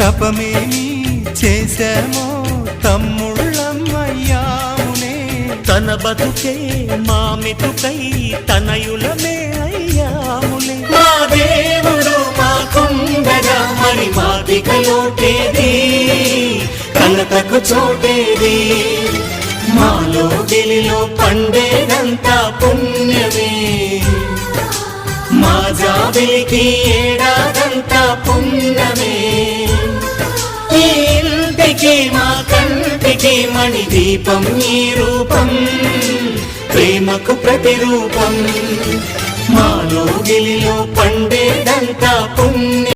తపమేమి చేశామో తమ్ముళ్ళమయ్యామునే. తన బతుకే మా మెతుకై తనయులమే అయ్యాములే. మా దేవుడు మాకుండగా మరి మాదిక లోటేది, కలతకు చోటేది. మాలో గిలిలో పండేదంతా పుణ్యమే, మా జాబిలికి ఏడాదంతా పుణ్యమే. ఈ ఇంటికి మా కంటికి మణి దీపం ఈ రూపం, ప్రేమకు ప్రతిరూపం. మాలో గిలిలో పండేదంతా పుణ్యం.